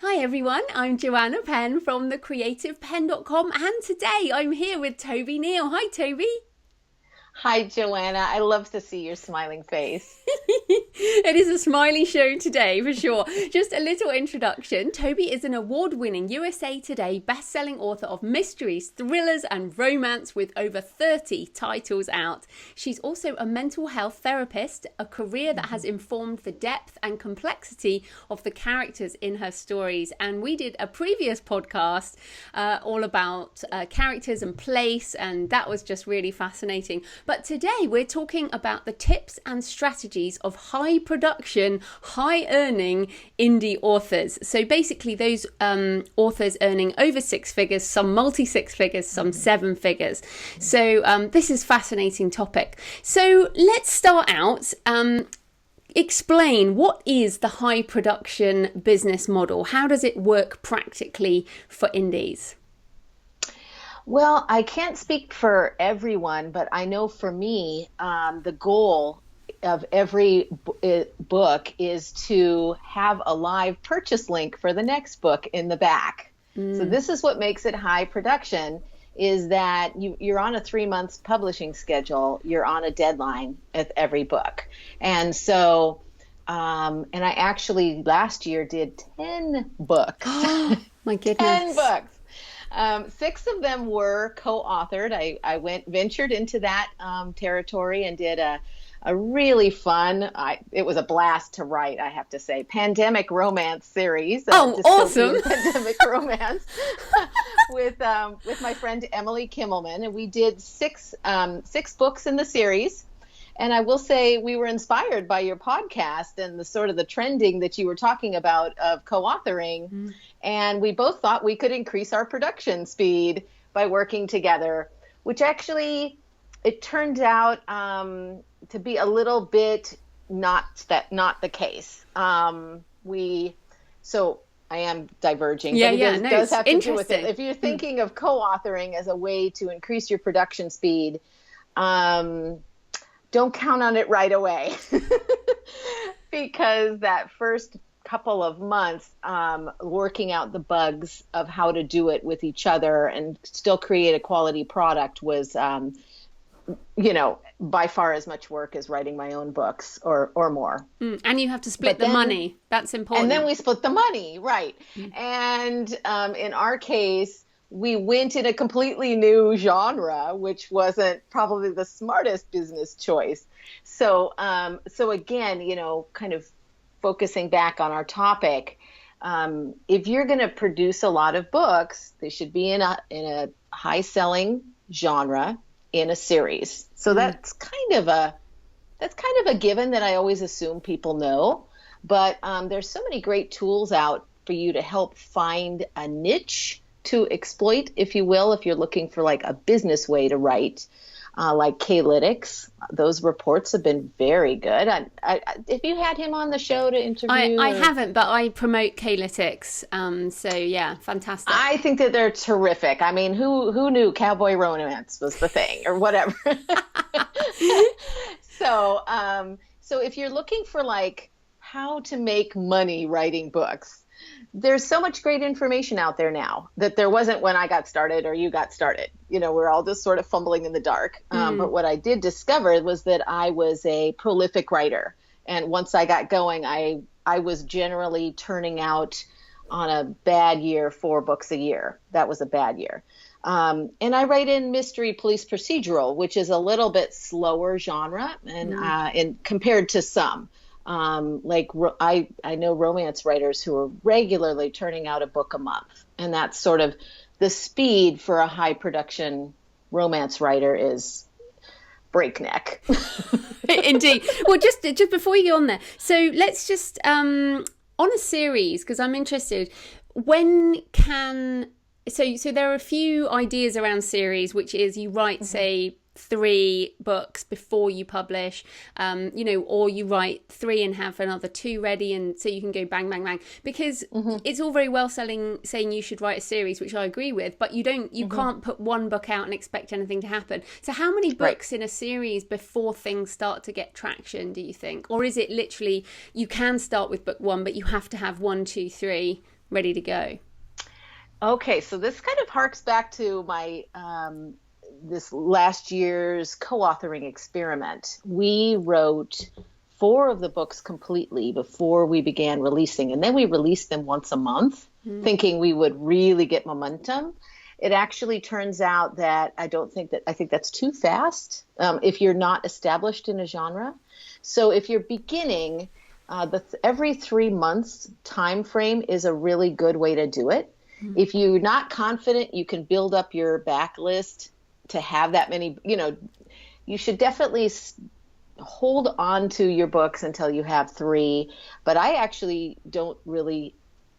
Hi everyone, I'm Joanna Penn from thecreativepenn.com and today I'm here with Toby Neal. Hi Toby. Hi, Joanna. I love to see your smiling face. It is a smiley show today for sure. Just a little introduction. Toby is an award-winning USA Today best-selling author of mysteries, thrillers and romance with over 30 titles out. She's also a mental health therapist, a career that has informed the depth and complexity of the characters in her stories. And we did a previous podcast all about characters and place, and that was just really fascinating. But today we're talking about the tips and strategies of high production, high earning indie authors. So basically those authors earning over six figures, some multi six figures, some seven figures. So this is a fascinating topic. So let's start out. Explain, what is the high production business model? How does it work practically for indies? Well, I can't speak for everyone, but I know for me, the goal of every book is to have a live purchase link for the next book in the back. So this is what makes it high production, is that you're on a 3 month publishing schedule. You're on a deadline with every book. And so, and I actually last year did 10 books. My goodness. 10 books. 6 of them were co-authored. I ventured into that territory and did a really fun, it was a blast to write, I have to say, pandemic romance series. Awesome. Pandemic romance with my friend Emily Kimmelman. And we did six books in the series. And I will say we were inspired by your podcast and the sort of the trending that you were talking about of co-authoring. And we both thought we could increase our production speed by working together, which actually it turned out to be a little bit not the case. So I am diverging, but it does have to do with it. If you're thinking of co-authoring as a way to increase your production speed, don't count on it right away because that first couple of months working out the bugs of how to do it with each other and still create a quality product was, by far as much work as writing my own books or more. And you have to split the money. That's important. And then we split the money, right. And in our case, we went in a completely new genre, which wasn't probably the smartest business choice. So again, kind of focusing back on our topic, if you're going to produce a lot of books, they should be in a high selling genre in a series. So that's kind of a given that I always assume people know. But there's so many great tools out for you to help find a niche to exploit, if you will, if you're looking for like a business way to write, like Kaylytics. Those reports have been very good. If you had him on the show to interview, I haven't, but I promote Kaylytics. So yeah, fantastic. I think that they're terrific. I mean, who knew cowboy romance was the thing or whatever? So if you're looking for like how to make money writing books, there's so much great information out there now that there wasn't when I got started or you got started. We're all just sort of fumbling in the dark. But what I did discover was that I was a prolific writer. And once I got going, I was generally turning out on a bad year 4 books a year. That was a bad year. And I write in mystery police procedural, which is a little bit slower genre and compared to some. I know romance writers who are regularly turning out a book a month, and that's sort of the speed for a high production romance writer is breakneck. Indeed. Well, just before you go on there, so let's just on a series, because I'm interested. So there are a few ideas around series, which is you write, say, 3 books before you publish, or you write 3 and have another 2 ready, and so you can go bang, bang, bang. Because it's all very well saying you should write a series, which I agree with, but you can't put one book out and expect anything to happen. So how many books in a series before things start to get traction, do you think? Or is it literally you can start with book 1, but you have to have 1, 2, 3 ready to go? Okay, so this kind of harks back to my this last year's co-authoring experiment. We wrote 4 of the books completely before we began releasing, and then we released them once a month, thinking we would really get momentum. It actually turns out that I think that's too fast if you're not established in a genre. So if you're beginning, every 3 months time frame is a really good way to do it. If you're not confident, you can build up your backlist to have that many, you should definitely hold on to your books until you have 3. But I actually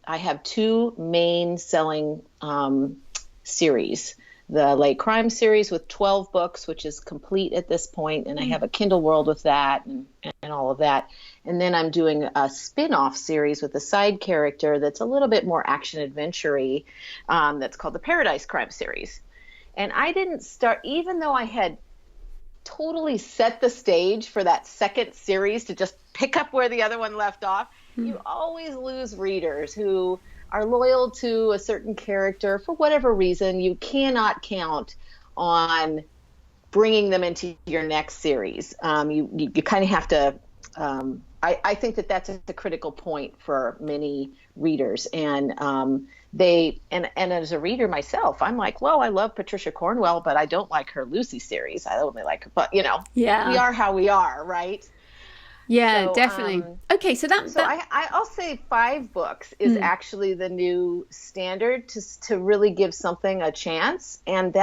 I have 2 main selling series. The Late Crime series with 12 books, which is complete at this point, and I have a Kindle World with that and all of that. And then I'm doing a spin-off series with a side character that's a little bit more action-adventure-y, that's called the Paradise Crime series. And I didn't start, even though I had totally set the stage for that second series to just pick up where the other one left off. You always lose readers who are loyal to a certain character for whatever reason. You cannot count on bringing them into your next series. You kind of have to. I think that's a critical point for many readers, and as a reader myself, I'm like, well, I love Patricia Cornwell, but I don't like her Lucy series. I only like her, but we are how we are, right? Yeah, so, definitely. Okay, so I'll say 5 books is actually the new standard to really give something a chance, and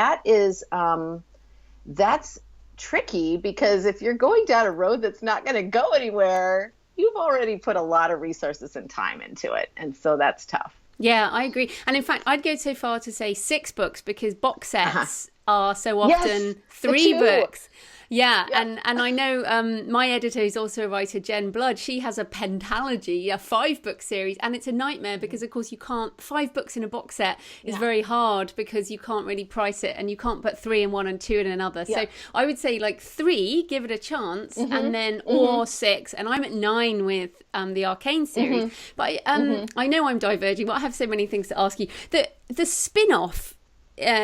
that's tricky because if you're going down a road that's not going to go anywhere, you've already put a lot of resources and time into it, and so that's tough. Yeah, I agree. And in fact, I'd go so far to say 6 books because box sets are so often 3 books. Yeah, yep. and I know my editor is also a writer, Jen Blood. She has a pentalogy, a 5-book series, and it's a nightmare because, of course, you can't. 5 books in a box set is very hard because you can't really price it, and you can't put 3 in one and 2 in another. Yeah. So I would say 3, give it a chance, and then or 6. And I'm at 9 with the Arcane series. But I know I'm diverging, but I have so many things to ask you. The spin-off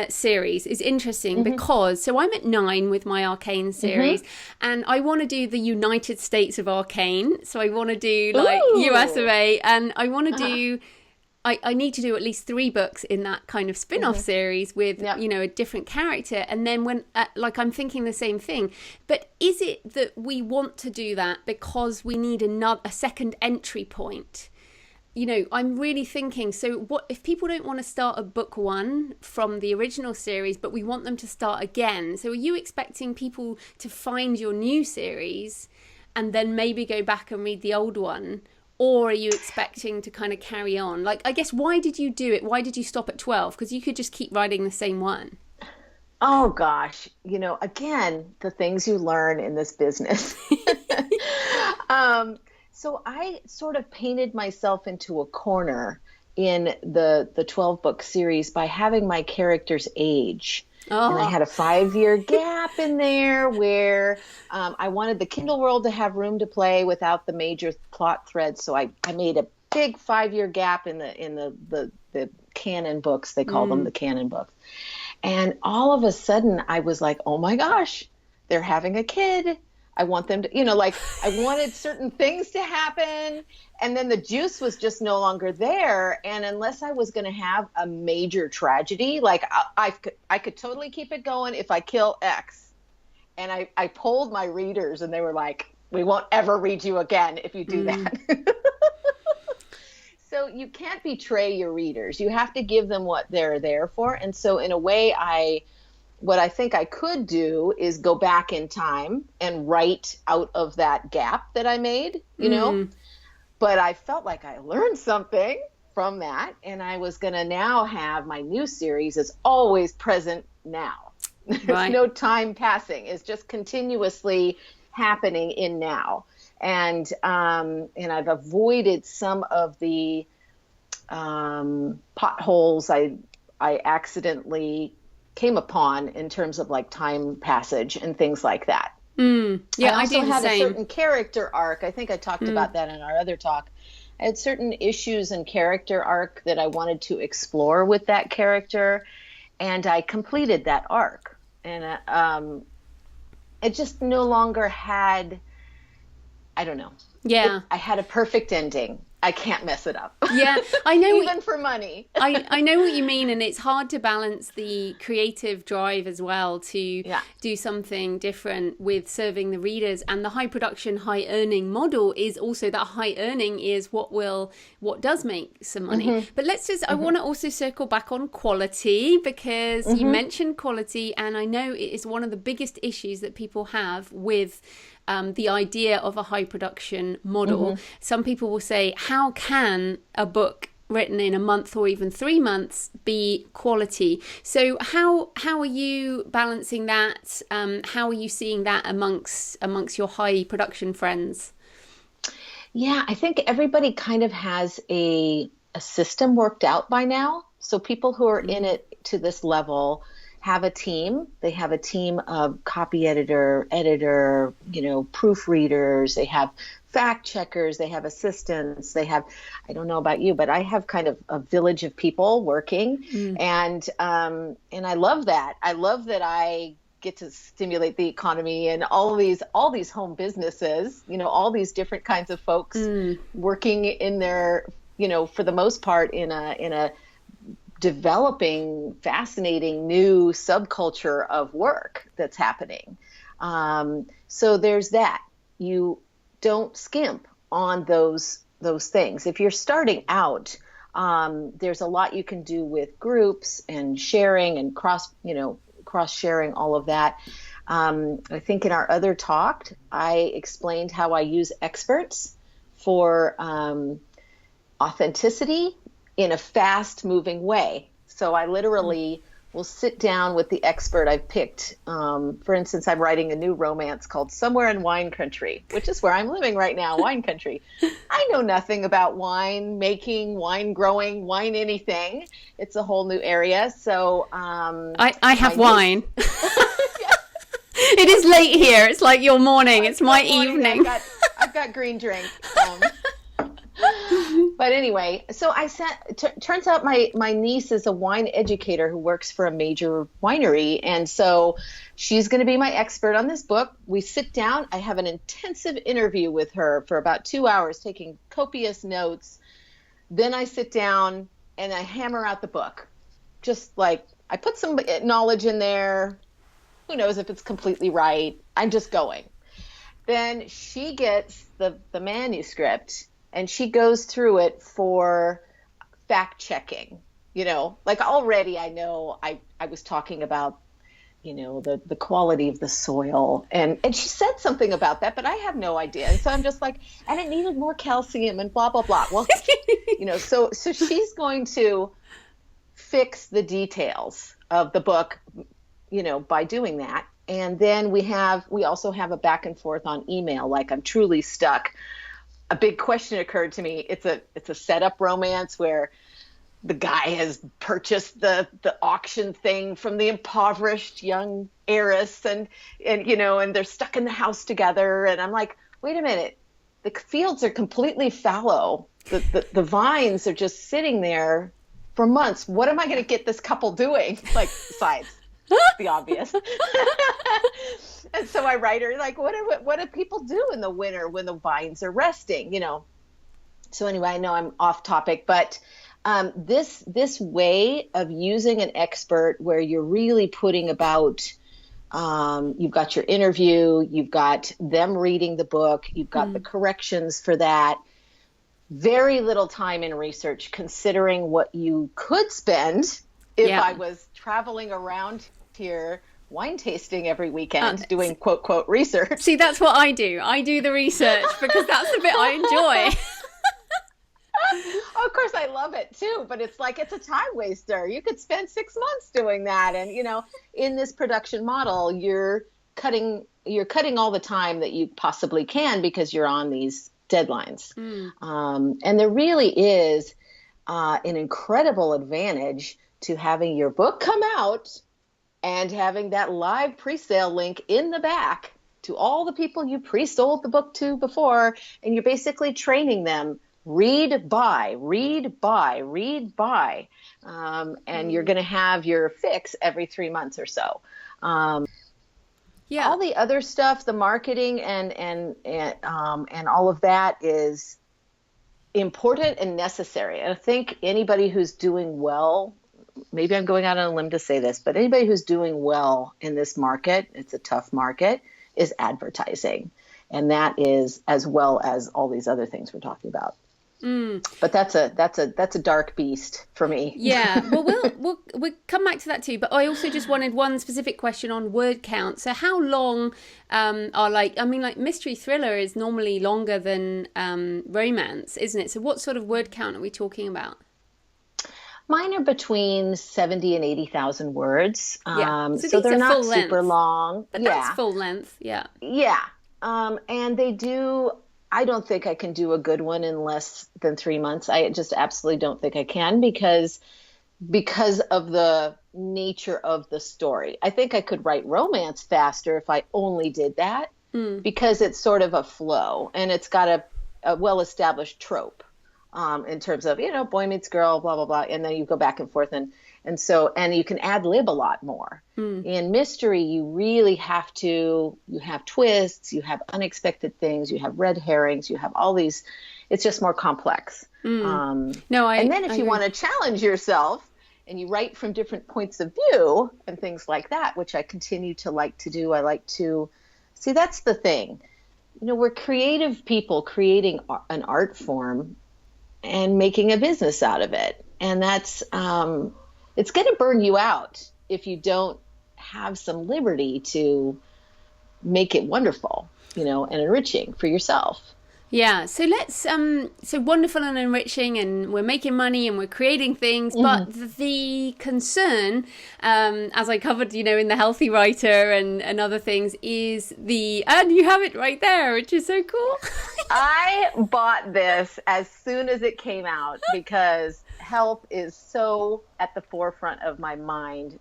series is interesting because so I'm at 9 with my Arcane series, and I want to do the United States of Arcane, so I want to do US of A, and I want to do I need to do at least 3 books in that kind of spin-off series with a different character, and then when I'm thinking the same thing, but is it that we want to do that because we need a second entry point? I'm really thinking, so what if people don't want to start at book 1 from the original series, but we want them to start again? So are you expecting people to find your new series and then maybe go back and read the old one? Or are you expecting to kind of carry on? I guess, why did you do it? Why did you stop at 12? Because you could just keep writing the same one. Oh, gosh. Again, the things you learn in this business. So I sort of painted myself into a corner in the 12-book series by having my characters age. Oh. And I had a 5-year gap in there where I wanted the Kindle world to have room to play without the major plot threads. So I made a big 5-year gap in the canon books. They call them the canon books. And all of a sudden I was like, oh my gosh, they're having a kid. I want them to, I wanted certain things to happen, and then the juice was just no longer there. And unless I was going to have a major tragedy, I could totally keep it going if I kill X. And I polled my readers, and they were like, we won't ever read you again if you do that. So you can't betray your readers. You have to give them what they're there for. And so in a way, what I think I could do is go back in time and write out of that gap that I made, but I felt like I learned something from that. And I was going to now have my new series is always present now. There's no time passing. It's just continuously happening in now. And I've avoided some of the potholes I accidentally came upon in terms of time passage and things like that. Yeah, I also do the had same. A certain character arc. I think I talked about that in our other talk. I had certain issues and character arc that I wanted to explore with that character, and I completed that arc. And it just no longer had, I don't know. Yeah. I had a perfect ending. I can't mess it up. Yeah, I know. Even for money. I know what you mean, and it's hard to balance the creative drive as well to do something different with serving the readers. And the high production, high earning model is also that high earning is what does make some money. Mm-hmm. But I want to also circle back on quality, because you mentioned quality, and I know it is one of the biggest issues that people have with the idea of a high production model. Some people will say, how can a book written in a month or even 3 months be quality? So how are you balancing that? How are you seeing that amongst your high production friends? Yeah, I think everybody kind of has a system worked out by now. So people who are in it to this level have a team. They have a team of copy editor, proofreaders. They have fact checkers. They have assistants. They have, I don't know about you, but I have kind of a village of people working, and I love that. I love that I get to stimulate the economy and all these home businesses. All these different kinds of folks working in their, for the most part, in a developing, fascinating new subculture of work that's happening. So there's that. You don't skimp on those things. If you're starting out, there's a lot you can do with groups and sharing and cross sharing, all of that. I think in our other talk, I explained how I use experts for authenticity in a fast-moving way. So I literally will sit down with the expert I've picked. For instance, I'm writing a new romance called Somewhere in Wine Country, which is where I'm living right now, wine country. I know nothing about wine making, wine growing, wine anything. It's a whole new area. So I have wine. It is late here. It's like your morning. It's my evening. I've got green drink. But anyway, so turns out my niece is a wine educator who works for a major winery. And so she's going to be my expert on this book. We sit down. I have an intensive interview with her for about 2 hours, taking copious notes. Then I sit down and I hammer out the book. Just like I put some knowledge in there. Who knows if it's completely right? I'm just going. Then she gets the manuscript, and she goes through it for fact checking. Like already I know I was talking about, the quality of the soil. And she said something about that, but I have no idea. And so I'm just like, and it needed more calcium and blah, blah, blah. Well, so she's going to fix the details of the book, by doing that. And then we also have a back and forth on email. Like I'm truly stuck. A big question occurred to me. It's a setup romance where the guy has purchased the auction thing from the impoverished young heiress, and they're stuck in the house together. And I'm like, wait a minute, the fields are completely fallow. The vines are just sitting there for months. What am I going to get this couple doing? Like, besides the obvious. And so I write her, like, what do people do in the winter when the vines are resting, So anyway, I know I'm off topic, but this way of using an expert where you're really putting about, you've got your interview, you've got them reading the book, you've got the corrections for that, very little time in research, considering what you could spend if I was traveling around here wine tasting every weekend, doing quote, quote, research. See, that's what I do. I do the research because that's the bit I enjoy. Of course, I love it too, but it's like, it's a time waster. You could spend 6 months doing that. And, in this production model, you're cutting all the time that you possibly can because you're on these deadlines. And there really is an incredible advantage to having your book come out and having that live pre-sale link in the back to all the people you pre-sold the book to before, and you're basically training them read, buy, read, buy, read, buy. And you're going to have your fix every 3 months or so. Yeah. All the other stuff, the marketing and all of that is important and necessary. And I think anybody who's doing well, maybe I'm going out on a limb to say this, but anybody who's doing well in this market, it's a tough market, is advertising. And that is as well as all these other things we're talking about. But that's a dark beast for me. Yeah, well, we'll come back to that too. But I also just wanted one specific question on word count. So, how long like mystery thriller is normally longer than romance, isn't it? So, what sort of word count are we talking about? Mine are between 70 and 80,000 words. Yeah, so they're not super length. long. But that's full length. Yeah. Yeah. And they do. I don't think I can do a good one in less than 3 months. I just absolutely don't think I can because of the nature of the story. I think I could write romance faster if I only did that because it's sort of a flow and it's got a well-established trope in terms of, boy meets girl, blah, blah, blah. And then you go back and forth and you can ad lib a lot more. In mystery, you really have twists, you have unexpected things, you have red herrings, you have all these, it's just more complex. And then if you want to challenge yourself and you write from different points of view and things like that, which I continue to like to do, see, that's the thing. We're creative people creating an art form and making a business out of it. And that's, it's going to burn you out if you don't have some liberty to make it wonderful, and enriching for yourself. Yeah. So so wonderful and enriching, and we're making money and we're creating things. But the concern, as I covered, in the Healthy Writer and other things, is and you have it right there, which is so cool. I bought this as soon as it came out because health is so at the forefront of my mind.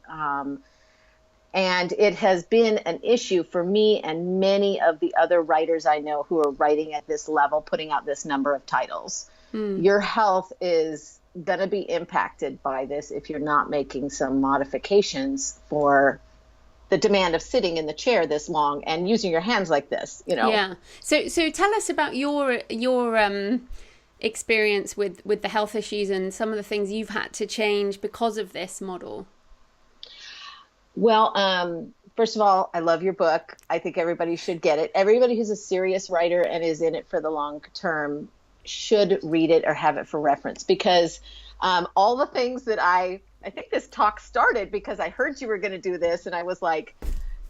And it has been an issue for me and many of the other writers I know who are writing at this level, putting out this number of titles. Your health is going to be impacted by this if you're not making some modifications for the demand of sitting in the chair this long and using your hands like this, Yeah. So tell us about your experience with the health issues and some of the things you've had to change because of this model. Well, first of all, I love your book. I think everybody should get it. Everybody who's a serious writer and is in it for the long term should read it or have it for reference because all the things that I think this talk started because I heard you were going to do this and I was like,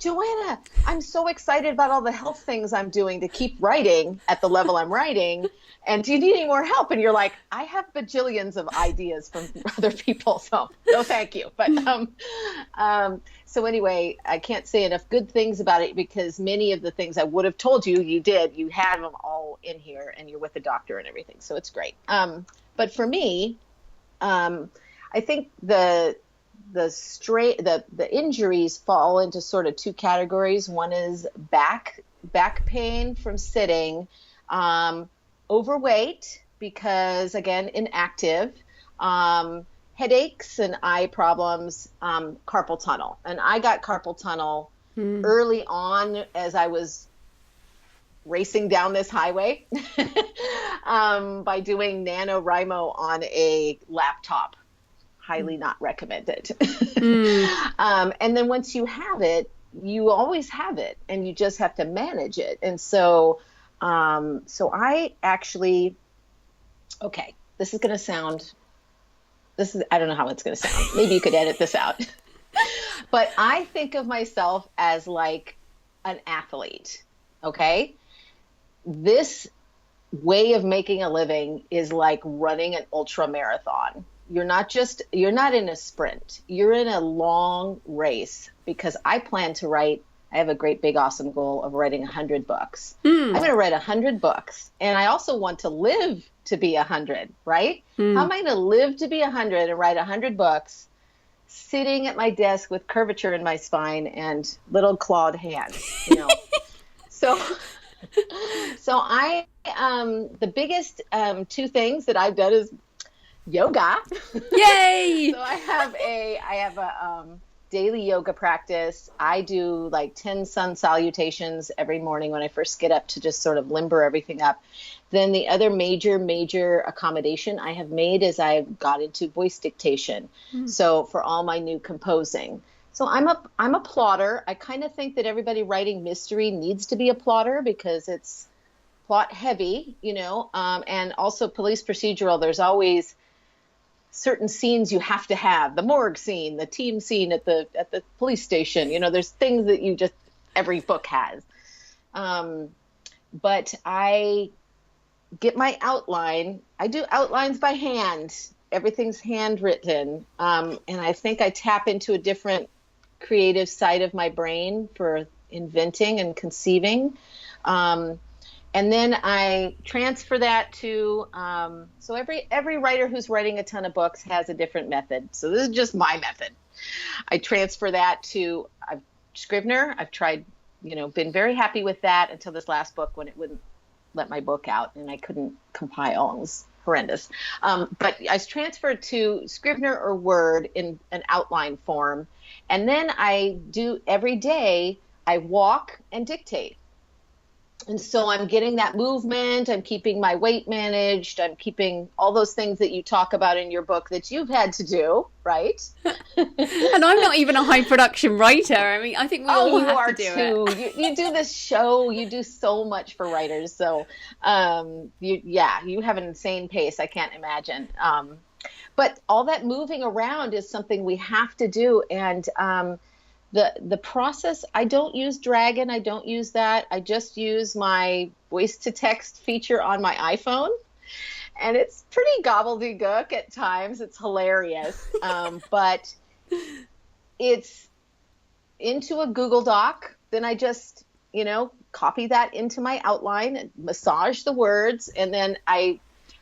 Joanna, I'm so excited about all the health things I'm doing to keep writing at the level I'm writing. And do you need any more help? And you're like, I have bajillions of ideas from other people. So no, thank you. But so anyway, I can't say enough good things about it because many of the things I would have told you, you did. You had them all in here and you're with a doctor and everything. So it's great. But for me, I think the injuries fall into sort of two categories. One is back pain from sitting, overweight because again inactive, headaches and eye problems, carpal tunnel. And I got carpal tunnel early on as I was racing down this highway by doing NaNoWriMo on a laptop. Highly not recommended. And then once you have it, you always have it and you just have to manage it. And so I actually, okay, I don't know how it's going to sound. Maybe you could edit this out. But I think of myself as like an athlete. Okay. This way of making a living is like running an ultra marathon. You're not in a sprint. You're in a long race because I plan to write. I have a great, big, awesome goal of writing 100 books. I'm going to write 100 books. And I also want to live to be 100, right? How am I going to live to be 100 and write 100 books sitting at my desk with curvature in my spine and little clawed hands, So So the biggest two things that I've done is yoga. Yay! So I have a daily yoga practice. I do like 10 sun salutations every morning when I first get up to just sort of limber everything up. Then the other major accommodation I have made is I've got into voice dictation. So for all my new composing. So I'm a plotter. I kind of think that everybody writing mystery needs to be a plotter because it's plot heavy, and also police procedural. There's always certain scenes you have to have, the morgue scene, the team scene at the police station. There's things that every book has. But I get my outline. I do outlines by hand. Everything's handwritten. And I think I tap into a different creative side of my brain for inventing and conceiving. And then I transfer that to, so every writer who's writing a ton of books has a different method. So this is just my method. I transfer that to Scrivener. I've tried, been very happy with that until this last book when it wouldn't let my book out and I couldn't compile. It was horrendous. But I transferred to Scrivener or Word in an outline form. And then I do every day, I walk and dictate. And so I'm getting that movement. I'm keeping my weight managed. I'm keeping all those things that you talk about in your book that you've had to do, right? And I'm not even a high production writer. I mean, I think we all you have are to do too. it. You do this show. You do so much for writers. So, you have an insane pace. I can't imagine. But all that moving around is something we have to do. And the process, I don't use Dragon. I don't use that. I just use my voice to text feature on my iPhone. And it's pretty gobbledygook at times. It's hilarious. But it's into a Google Doc. Then I just, copy that into my outline and massage the words. And then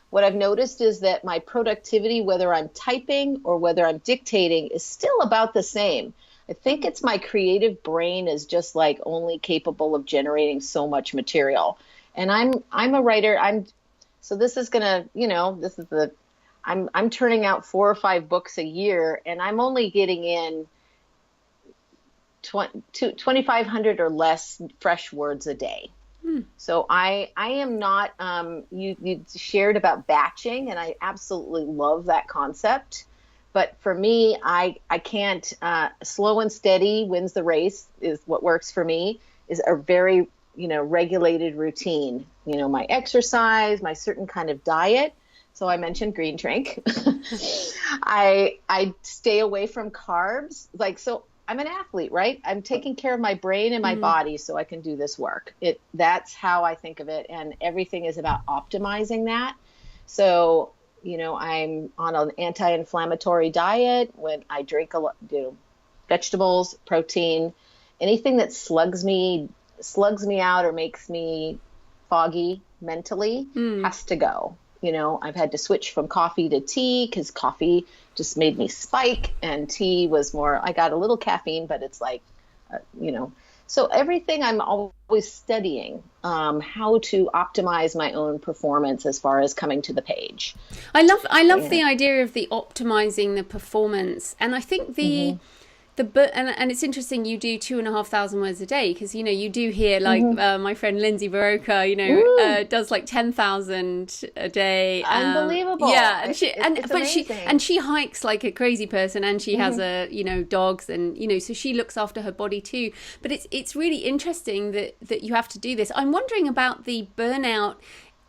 what I've noticed is that my productivity, whether I'm typing or whether I'm dictating, is still about the same. I think it's my creative brain is just like only capable of generating so much material. And I'm a writer. So this is gonna, I'm turning out 4 or 5 books a year, and I'm only getting in 2,500 or less fresh words a day. So I am not, you shared about batching, and I absolutely love that concept. But for me, I can't, slow and steady wins the race is what works for me, is a very, regulated routine, my exercise, my certain kind of diet. So I mentioned green drink. I stay away from carbs. So I'm an athlete, right? I'm taking care of my brain and my body so I can do this work. That's how I think of it. And everything is about optimizing that. So, I'm on an anti-inflammatory diet when I drink a lot, vegetables, protein, anything that slugs me out or makes me foggy mentally has to go. I've had to switch from coffee to tea because coffee just made me spike, and tea was more, I got a little caffeine, but it's like, so everything I'm always studying how to optimize my own performance as far as coming to the page. I love the idea of the optimizing the performance, and I think and it's interesting you do 2,500 words a day because you do hear like my friend Lindsay Baroka does like 10,000 a day. Unbelievable. Yeah, and she hikes like a crazy person, and she has dogs, and so she looks after her body too. But it's really interesting that you have to do this. I'm wondering about the burnout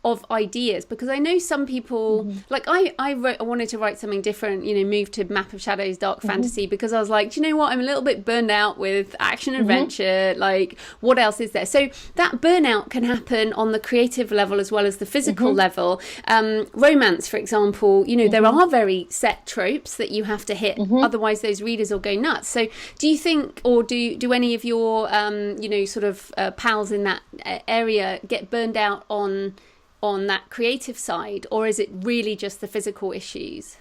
of ideas, because I know some people like I wanted to write something different, move to Map of Shadows, dark fantasy, because I was like, do you know what, I'm a little bit burned out with action adventure, like what else is there? So that burnout can happen on the creative level as well as the physical level. Romance, for example, there are very set tropes that you have to hit, otherwise those readers will go nuts. So do you think, or do any of your pals in that area get burned out on that creative side, or is it really just the physical issues?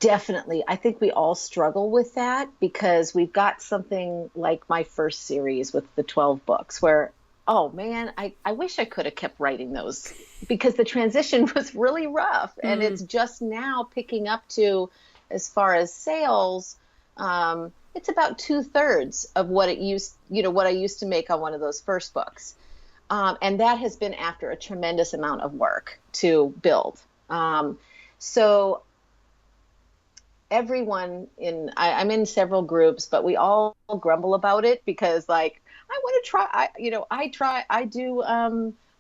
Definitely. I think we all struggle with that because we've got something like my first series with the 12 books where oh man, I wish I could have kept writing those because the transition was really rough, and it's just now picking up to, as far as sales, it's about 2/3 of what it used, what I used to make on one of those first books. And that has been after a tremendous amount of work to build. So everyone I'm in several groups, but we all grumble about it because like, I want to try, I do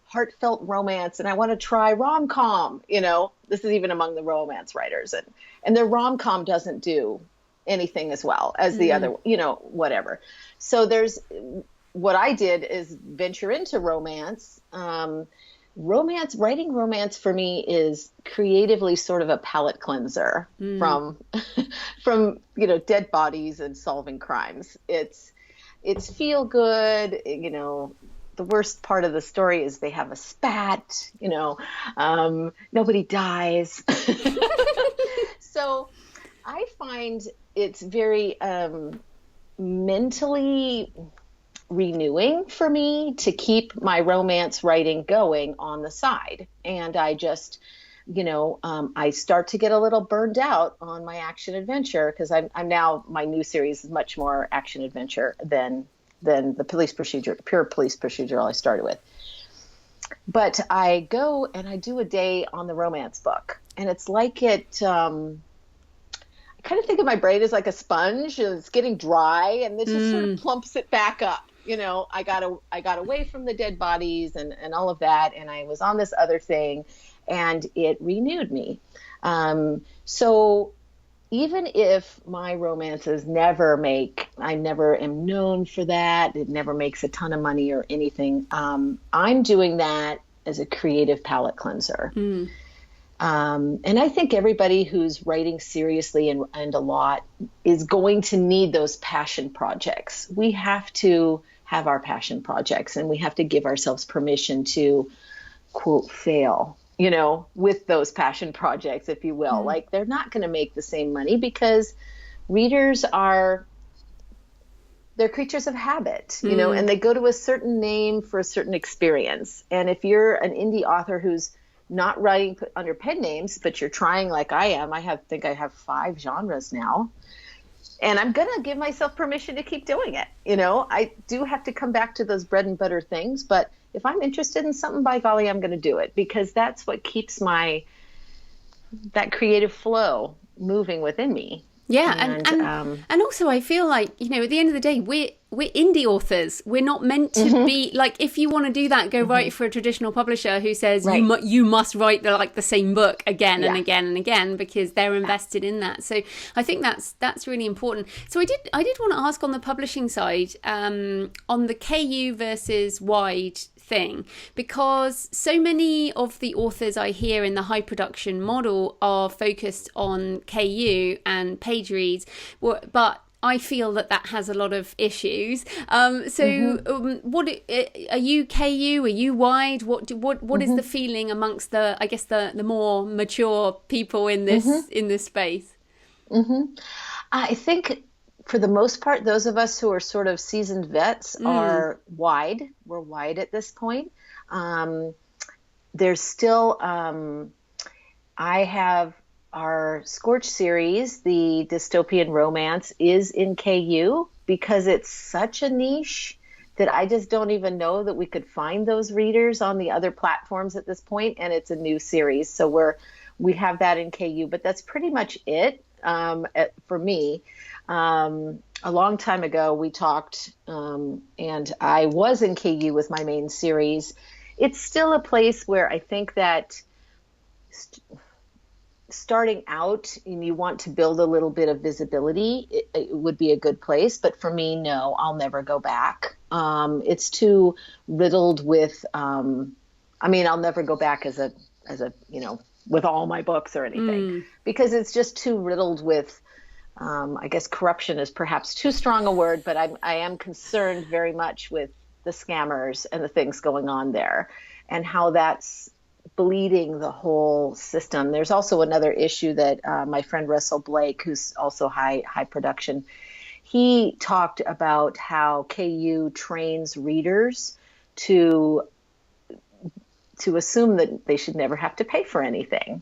heartfelt romance and I want to try rom-com, this is even among the romance writers, and their rom-com doesn't do anything as well as the other, whatever. So what I did is venture into romance. Writing romance for me is creatively sort of a palate cleanser from dead bodies and solving crimes. It's feel good, the worst part of the story is they have a spat, nobody dies. So I find it's very mentally renewing for me to keep my romance writing going on the side. And I just, I start to get a little burned out on my action adventure because I'm now, my new series is much more action adventure than the pure police procedural I started with. But I go and I do a day on the romance book, and it's like I kind of think of my brain as like a sponge, and it's getting dry, and it just sort of plumps it back up. I got away from the dead bodies and all of that, and I was on this other thing, and it renewed me. So even if my romances I never am known for that, it never makes a ton of money or anything, I'm doing that as a creative palate cleanser. And I think everybody who's writing seriously and a lot is going to need those passion projects. We have to have our passion projects, and we have to give ourselves permission to, quote, fail, with those passion projects, if you will. Like, they're not going to make the same money because readers they're creatures of habit, and they go to a certain name for a certain experience. And if you're an indie author who's not writing under pen names, but you're trying like I am, I think I have 5 genres now, and I'm going to give myself permission to keep doing it. I do have to come back to those bread and butter things, but if I'm interested in something, by golly, I'm going to do it, because that's what keeps that creative flow moving within me. Yeah, and also I feel like, at the end of the day, we're indie authors. We're not meant to be like, if you want to do that, go write for a traditional publisher who says you must write the same book again and again and again, because they're invested in that. So I think that's really important. So I did want to ask on the publishing side, on the Kayuu versus Wide thing, because so many of the authors I hear in the high production model are focused on Kayuu and page reads, but I feel that has a lot of issues. What are you Kayuu? Are you Wide? What is the feeling amongst the more mature people in this space? I think for the most part, those of us who are sort of seasoned vets are Wide. We're Wide at this point. There's still, I have our Scorch series, the dystopian romance, is in Kayuu because it's such a niche that I just don't even know that we could find those readers on the other platforms at this point, and it's a new series. So we have that in Kayuu, but that's pretty much it for me. A long time ago, we talked, and I was in Kayuu with my main series. It's still a place where I think that starting out and you want to build a little bit of visibility, it would be a good place. But for me, no, I'll never go back. It's too riddled with, I'll never go back as a with all my books or anything, because it's just too riddled with, I guess corruption is perhaps too strong a word, but I am concerned very much with the scammers and the things going on there and how that's bleeding the whole system. There's also another issue that my friend Russell Blake, who's also high production, he talked about how Kayuu trains readers to assume that they should never have to pay for anything.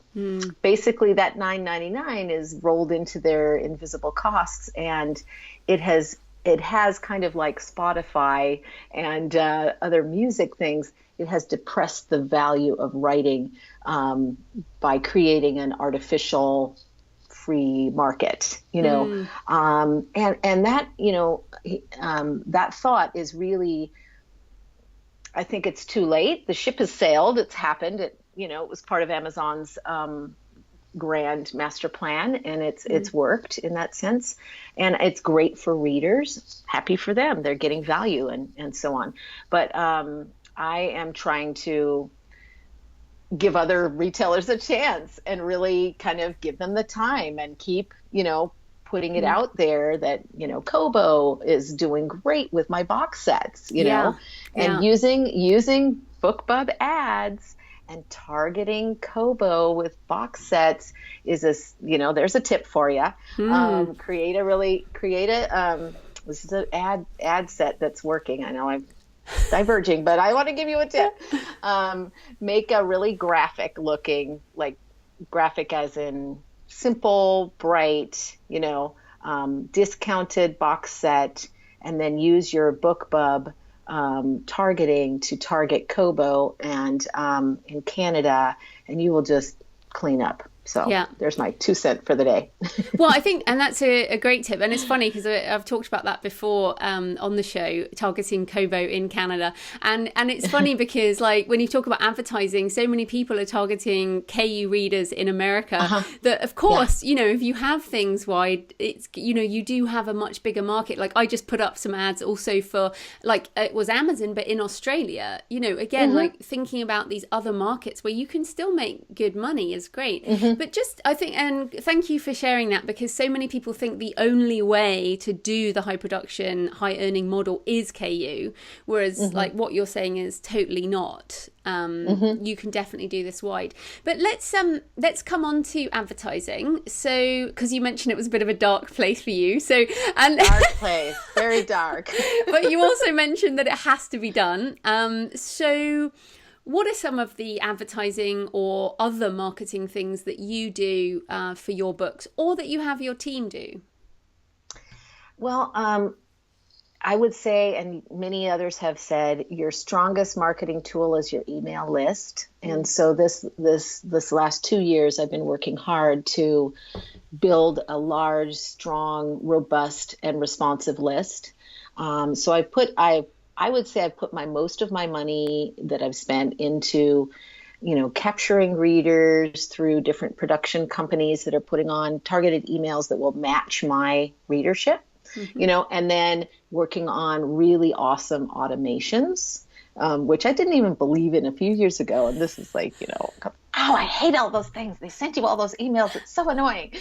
Basically, that $9.99 is rolled into their invisible costs, and it has kind of like Spotify and other music things. It has depressed the value of writing by creating an artificial free market, and that, that thought is really, I think it's too late. The ship has sailed. It's happened. It was part of Amazon's grand master plan, and it's worked in that sense. And it's great for readers. Happy for them. They're getting value and so on. But I am trying to give other retailers a chance and really kind of give them the time and keep, putting it out there that, Kobo is doing great with my box sets, and using BookBub ads and targeting Kobo with box sets is there's a tip for you. This is an ad set that's working. I know I'm diverging, but I want to give you a tip. Make a really graphic looking, like graphic as in simple, bright, discounted box set, and then use your BookBub targeting to target Kobo and in Canada, and you will just clean up. So there's my 2 cents for the day. Well, I think, and that's a great tip. And it's funny because I've talked about that before on the show, targeting Kobo in Canada. And it's funny because, like, when you talk about advertising, so many people are targeting Kayuu readers in America that, of course, if you have things wide, it's, you do have a much bigger market. Like, I just put up some ads also for, like, it was Amazon, but in Australia, again, like thinking about these other markets where you can still make good money is great. But just, I think, and thank you for sharing that, because so many people think the only way to do the high production, high earning model is Kayuu, whereas like what you're saying is totally not. You can definitely do this wide. But let's come on to advertising. So, because you mentioned it was a bit of a dark place for you. So, and dark place, very dark. But you also mentioned that it has to be done. So what are some of the advertising or other marketing things that you do for your books, or that you have your team do? Well, I would say, and many others have said, your strongest marketing tool is your email list. And so this last 2 years, I've been working hard to build a large, strong, robust, and responsive list. So I would say I've put most of my money that I've spent into, capturing readers through different production companies that are putting on targeted emails that will match my readership, and then working on really awesome automations, which I didn't even believe in a few years ago. And this is like, I hate all those things. They sent you all those emails. It's so annoying.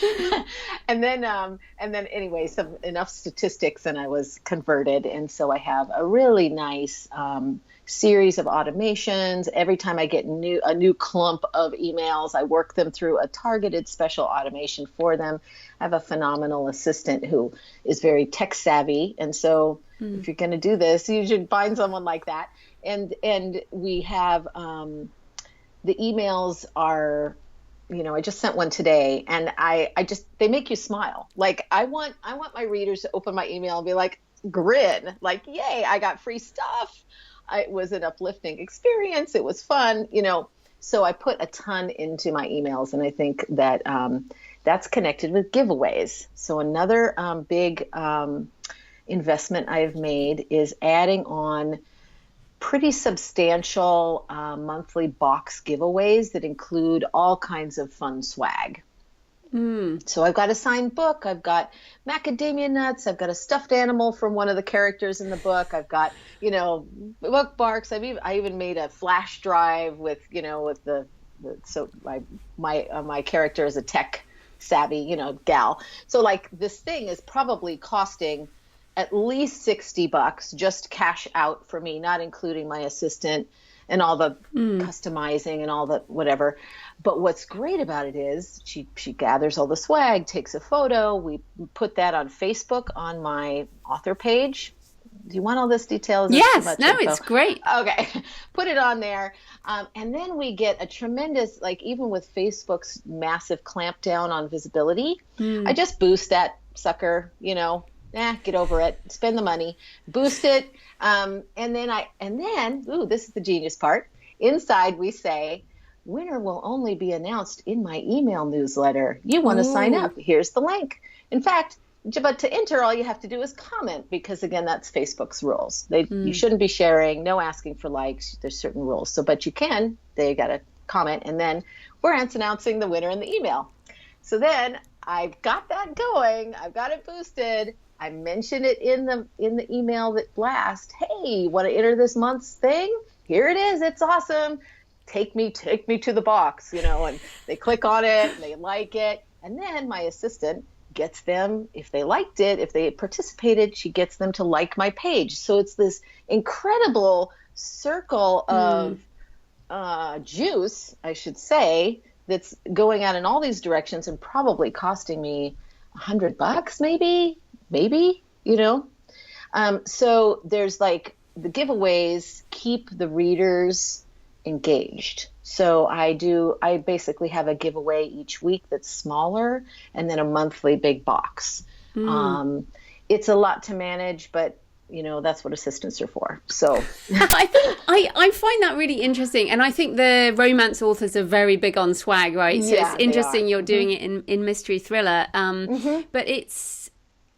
and then anyway, enough statistics, and I was converted. And so I have a really nice series of automations. Every time I get a new clump of emails, I work them through a targeted special automation for them. I have a phenomenal assistant who is very tech savvy. And so if you're going to do this, you should find someone like that. And we have, the emails are, I just sent one today, and they make you smile. Like, I want my readers to open my email and be like, grin, like, yay, I got free stuff. It was an uplifting experience. It was fun, so I put a ton into my emails, and I think that that's connected with giveaways. So another big investment I've made is adding on pretty substantial monthly box giveaways that include all kinds of fun swag. So I've got a signed book, I've got macadamia nuts, I've got a stuffed animal from one of the characters in the book, I've got, bookmarks. I even made a flash drive with so my character is a tech savvy, gal. So like, this thing is probably costing at least $60 just cash out for me, not including my assistant and all the customizing and all the whatever. But what's great about it is she gathers all the swag, takes a photo. We put that on Facebook on my author page. Do you want all this detail? Is this too Yes, much no, info? it's great. Okay, put it on there. And then we get a tremendous, like even with Facebook's massive clampdown on visibility, I just boost that sucker, get over it, spend the money, boost it. And then, ooh, this is the genius part. Inside we say, winner will only be announced in my email newsletter. You want to sign up? Here's the link. In fact, but to enter, all you have to do is comment, because again, that's Facebook's rules. You shouldn't be sharing, no asking for likes. There's certain rules. But you can. They got to comment, and then we're announcing the winner in the email. So then I've got that going. I've got it boosted. I mention it in the email that blast. Hey, want to enter this month's thing? Here it is. It's awesome. Take me to the box, and they click on it and they like it. And then my assistant gets them, if they liked it, if they participated, she gets them to like my page. So it's this incredible circle of juice, I should say, that's going out in all these directions and probably costing me $100, maybe, So there's like the giveaways keep the readers engaged. So I basically have a giveaway each week that's smaller, and then a monthly big box. It's a lot to manage, but that's what assistants are for. So I find that really interesting, and I think the romance authors are very big on swag, right? So it's interesting you're doing it in mystery thriller, but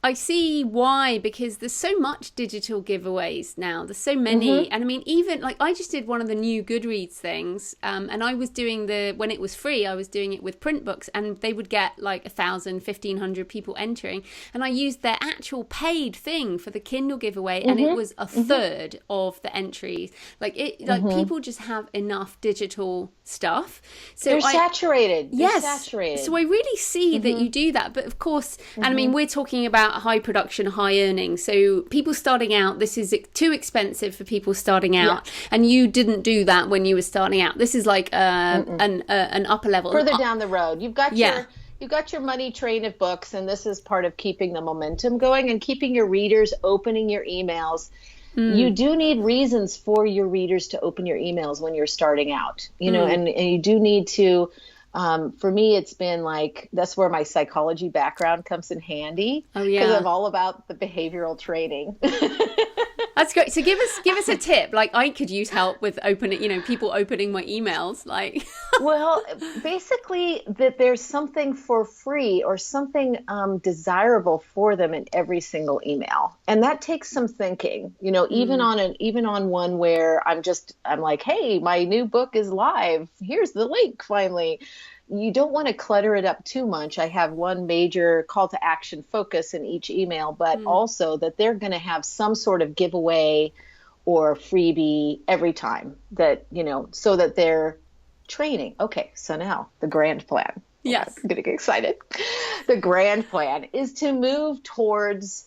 I see why, because there's so much digital giveaways now. There's so many. And I mean, even like I just did one of the new Goodreads things. And I was doing when it was free, I was doing it with print books, and they would get like 1,000, 1,500 people entering. And I used their actual paid thing for the Kindle giveaway. And it was a third of the entries. Like people just have enough digital stuff. So they're saturated. Yes. They're saturated. So I really see that you do that. But of course, and I mean, we're talking about high production, high earnings. So people starting out, this is too expensive for people starting out. Yeah. And you didn't do that when you were starting out. This is like an upper level. Further down the road. You've got your money train of books, and this is part of keeping the momentum going and keeping your readers opening your emails. You do need reasons for your readers to open your emails when you're starting out, and you do need to, for me, it's been like, that's where my psychology background comes in handy. Oh yeah. Because I'm all about the behavioral training. That's great. So give us a tip. Like I could use help with people opening my emails. Like, well, basically that there's something for free or something desirable for them in every single email, and that takes some thinking. Even on one where I'm like, hey, my new book is live. Here's the link. Finally. You don't want to clutter it up too much. I have one major call to action focus in each email, but also that they're going to have some sort of giveaway or freebie every time that, so that they're training. Okay, so now the grand plan. Yes. I'm getting excited. The grand plan is to move towards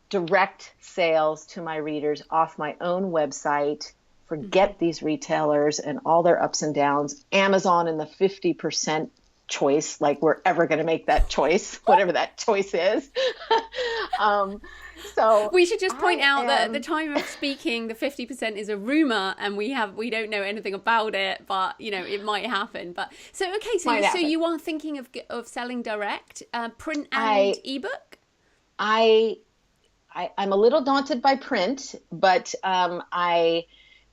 direct sales to my readers off my own website. Forget these retailers and all their ups and downs. Amazon and the 50% choice, like we're ever going to make that choice, whatever that choice is. So we should just point out that at the time of speaking, the 50% is a rumor, and we don't know anything about it, but it might happen. But so you are thinking of selling direct, print and ebook? I'm a little daunted by print, but I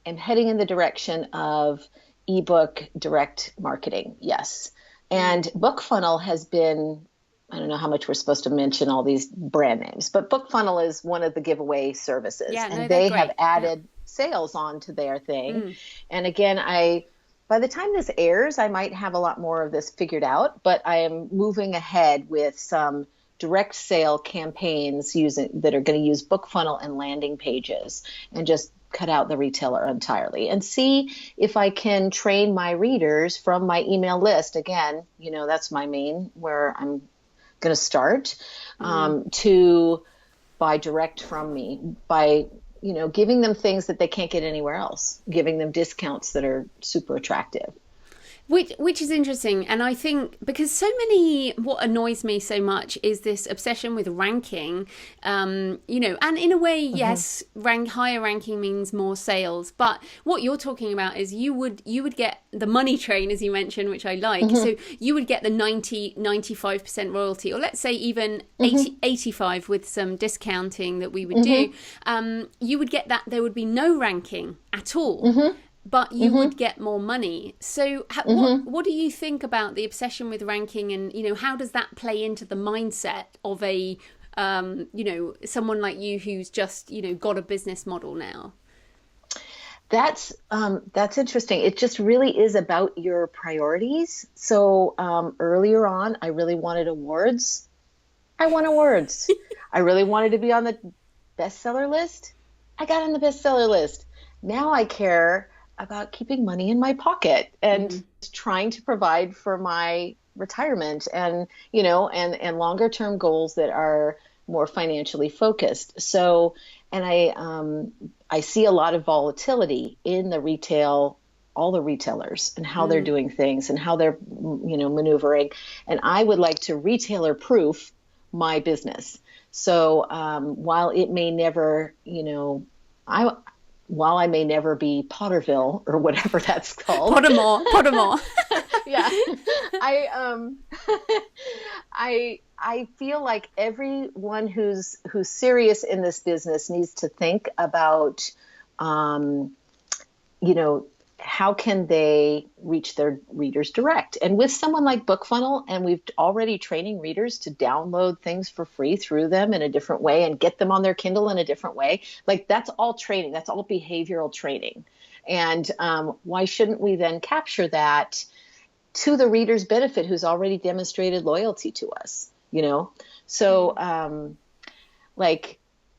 am heading in the direction of ebook direct marketing. Yes. And BookFunnel has been, I don't know how much we're supposed to mention all these brand names, but BookFunnel is one of the giveaway services. Yeah, and they have added sales onto their thing. And again, by the time this airs, I might have a lot more of this figured out, but I am moving ahead with some direct sale campaigns that are going to use BookFunnel and landing pages, and just cut out the retailer entirely, and see if I can train my readers from my email list. Again, that's my main, where I'm going to start, to buy direct from me by, giving them things that they can't get anywhere else, giving them discounts that are super attractive. Which is interesting, and I think because what annoys me so much is this obsession with ranking, and in a way, yes, higher ranking means more sales, but what you're talking about is you would get the money train, as you mentioned, which I like, so you would get the 95% royalty, or let's say even 85 with some discounting that we would do, you would get that. There would be no ranking at all. But you would get more money. So what do you think about the obsession with ranking, and how does that play into the mindset of a someone like you who's just got a business model now? That's interesting. It just really is about your priorities. So earlier on, I really wanted awards. I won awards. I really wanted to be on the bestseller list. I got on the bestseller list. Now I care about keeping money in my pocket and trying to provide for my retirement and longer term goals that are more financially focused. So, and I see a lot of volatility in the retail, all the retailers and how they're doing things and how they're, maneuvering. And I would like to retailer proof my business. So, while it may never, while I may never be Potterville or whatever that's called. Pottermore. Yeah. I feel like everyone who's serious in this business needs to think about, how can they reach their readers direct? And with someone like BookFunnel, and we've already training readers to download things for free through them in a different way and get them on their Kindle in a different way. Like that's all training. That's all behavioral training. And why shouldn't we then capture that to the reader's benefit who's already demonstrated loyalty to us, So like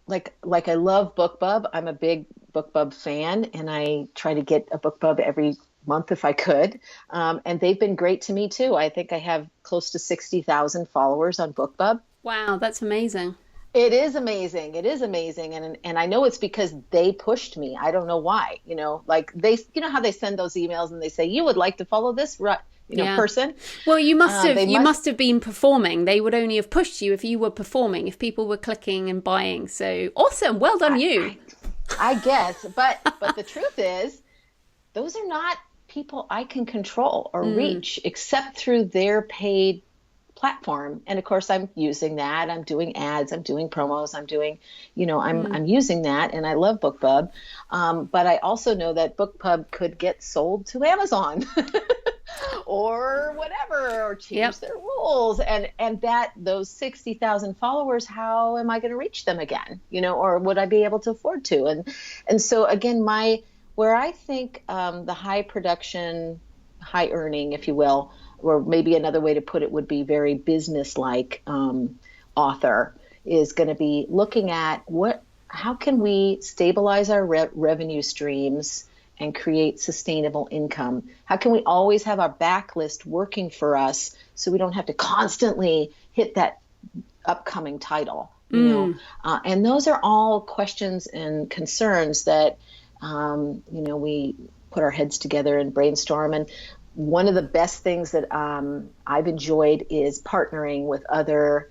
I love BookBub. I'm a big BookBub fan, and I try to get a BookBub every month if I could. And they've been great to me too. I think I have close to 60,000 followers on BookBub. Wow, that's amazing. It is amazing. It is amazing. And I know it's because they pushed me. I don't know why, like they, how they send those emails and they say, you would like to follow this person. Well, you must have been performing. They would only have pushed you if you were performing, if people were clicking and buying. So awesome. Well done, you. I guess. But the truth is, those are not people I can control or reach except through their paid platform. And of course, I'm using that. I'm doing ads. I'm doing promos. I'm doing, I'm using that. And I love BookBub. But I also know that BookBub could get sold to Amazon. Or whatever, or change their rules, and that those 60,000 followers, how am I going to reach them again? Or would I be able to afford to? And so again, where I think the high production, high earning, if you will, or maybe another way to put it would be very business-like author is going to be looking at how can we stabilize our revenue streams and create sustainable income? How can we always have our backlist working for us so we don't have to constantly hit that upcoming title? And those are all questions and concerns that, we put our heads together and brainstorm. And one of the best things that I've enjoyed is partnering with other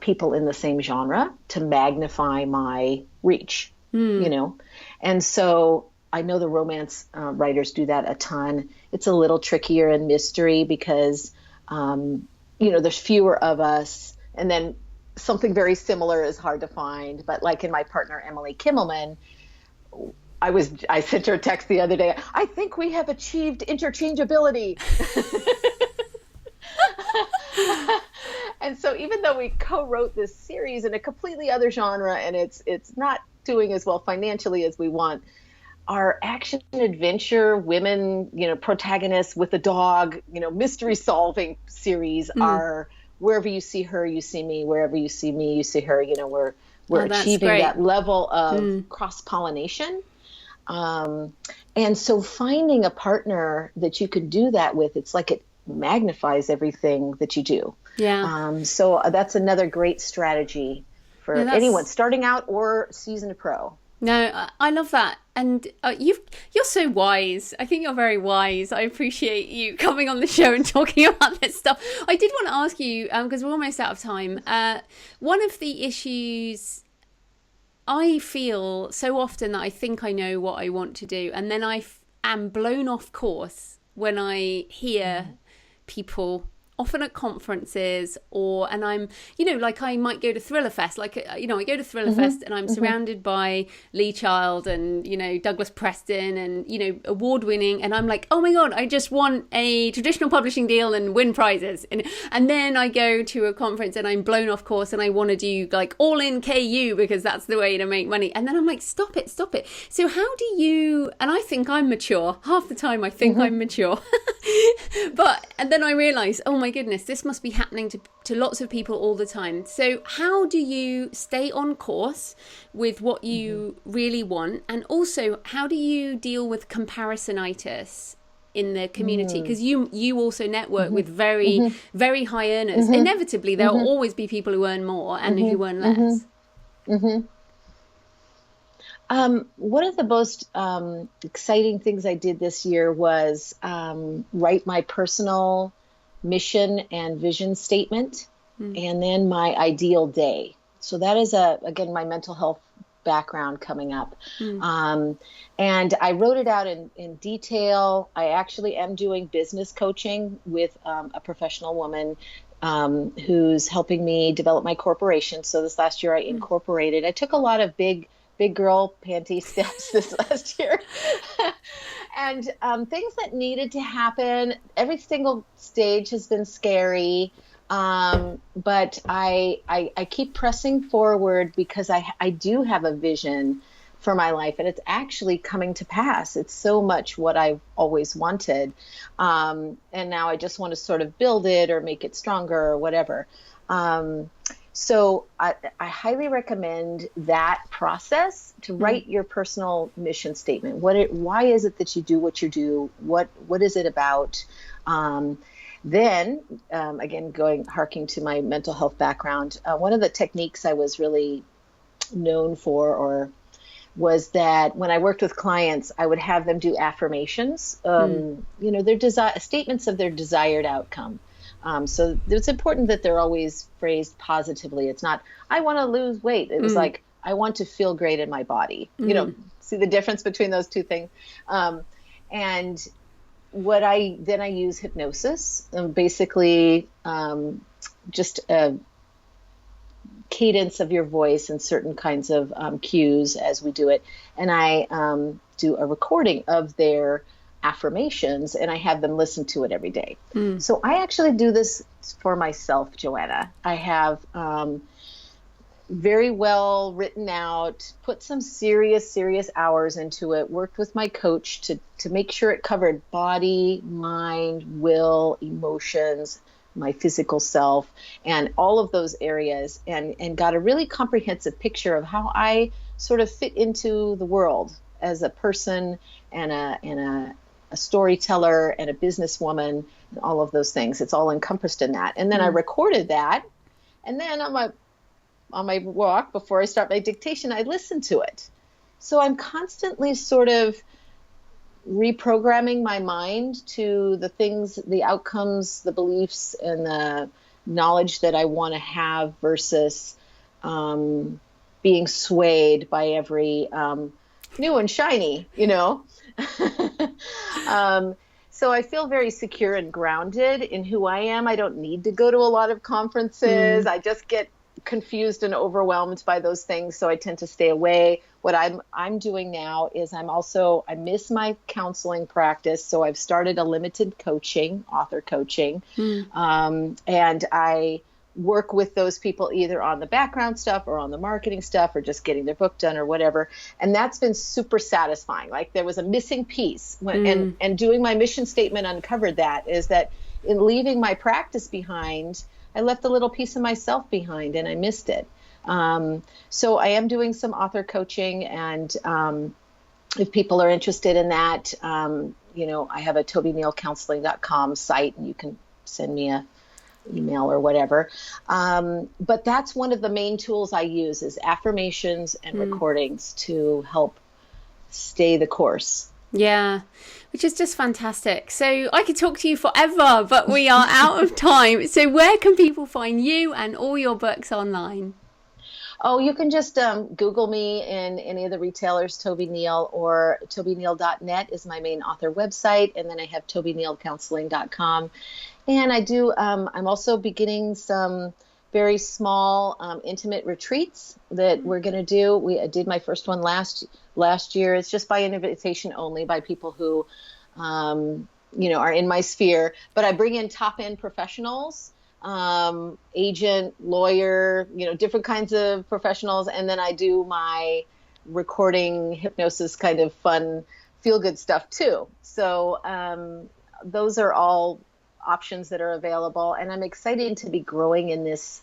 people in the same genre to magnify my reach, And so I know the romance writers do that a ton. It's a little trickier in mystery because, there's fewer of us. And then something very similar is hard to find. But like in my partner, Emily Kimmelman, I sent her a text the other day. I think we have achieved interchangeability. And so even though we co-wrote this series in a completely other genre and it's not doing as well financially as we want, our action adventure women, protagonists with a dog, mystery solving series are wherever you see her, you see me. Wherever you see me, you see her. We're achieving that level of cross-pollination. And so finding a partner that you can do that with, it's like it magnifies everything that you do. Yeah. So that's another great strategy for anyone starting out or seasoned pro. No, I love that, and you're so wise. I think you're very wise. I appreciate you coming on the show and talking about this stuff. I did want to ask you, because we're almost out of time. One of the issues I feel so often that I think I know what I want to do, and then am blown off course when I hear people, often at conferences, and I'm, like I might go to Thriller Fest, I go to Thriller Fest and I'm surrounded by Lee Child and, Douglas Preston and, award winning. And I'm like, oh my God, I just want a traditional publishing deal and win prizes. And then I go to a conference and I'm blown off course and I want to do like all in Kayuu because that's the way to make money. And then I'm like, stop it. So how do you, and I think I'm mature. Half the time I think I'm mature. And then I realize, oh my goodness, this must be happening to lots of people all the time. So how do you stay on course with what you really want? And also, how do you deal with comparisonitis in the community? Because you also network with very, very high earners. Inevitably, there will always be people who earn more and who earn less. One of the most exciting things I did this year was write my personal mission and vision statement, and then my ideal day. So that is again, my mental health background coming up. And I wrote it out in detail. I actually am doing business coaching with a professional woman who's helping me develop my corporation. So this last year I incorporated. I took a lot of big girl panty steps this last year. And things that needed to happen. Every single stage has been scary. But I keep pressing forward because I do have a vision for my life, and it's actually coming to pass. It's so much what I've always wanted. And now I just want to sort of build it or make it stronger or whatever. So I highly recommend that process to write your personal mission statement. Why is it that you do what you do? What is it about? Then, again, harking to my mental health background, one of the techniques I was really known for was that when I worked with clients, I would have them do affirmations, their statements of their desired outcome. So it's important that they're always phrased positively. It's not, I want to lose weight. It was like, I want to feel great in my body. See the difference between those two things. And then I use hypnosis, basically just a cadence of your voice and certain kinds of cues as we do it. And I do a recording of their affirmations, and I have them listen to it every day. So I actually do this for myself, Joanna. I have very well written out, put some serious hours into it, worked with my coach to make sure it covered body, mind, will, emotions, my physical self, and all of those areas, and got a really comprehensive picture of how I sort of fit into the world as a person and a storyteller and a businesswoman, and all of those things. It's all encompassed in that. And then I recorded that. And then on my walk before I start my dictation, I listen to it. So I'm constantly sort of reprogramming my mind to the things, the outcomes, the beliefs, and the knowledge that I want to have versus being swayed by every new and shiny, So I feel very secure and grounded in who I am. I don't need to go to a lot of conferences. I just get confused and overwhelmed by those things. So I tend to stay away. What I'm doing now is I miss my counseling practice. So I've started a limited coaching, author coaching. And I work with those people either on the background stuff or on the marketing stuff or just getting their book done or whatever. And that's been super satisfying. Like there was a missing piece and doing my mission statement uncovered that, is that in leaving my practice behind, I left a little piece of myself behind and I missed it. So I am doing some author coaching, and if people are interested in that, I have a tobynealcounseling.com site, and you can send me email or whatever. But that's one of the main tools I use is affirmations and recordings to help stay the course. Yeah, which is just fantastic. So I could talk to you forever, but we are out of time. So where can people find you and all your books online? Oh, you can just Google me in any of the retailers, Toby Neal, or tobyneal.net is my main author website. And then I have tobynealcounseling.com. And I'm also beginning some very small, intimate retreats that we're going to do. I did my first one last year. It's just by invitation only, by people who, are in my sphere. But I bring in top end professionals, agent, lawyer, different kinds of professionals. And then I do my recording hypnosis kind of fun, feel good stuff too. So those are all options that are available. And I'm excited to be growing in this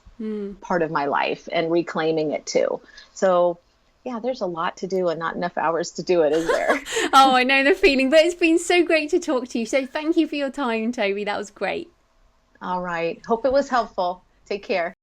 part of my life and reclaiming it too. So yeah, there's a lot to do and not enough hours to do it, is there? Oh, I know the feeling, but it's been so great to talk to you. So thank you for your time, Toby. That was great. All right. Hope it was helpful. Take care.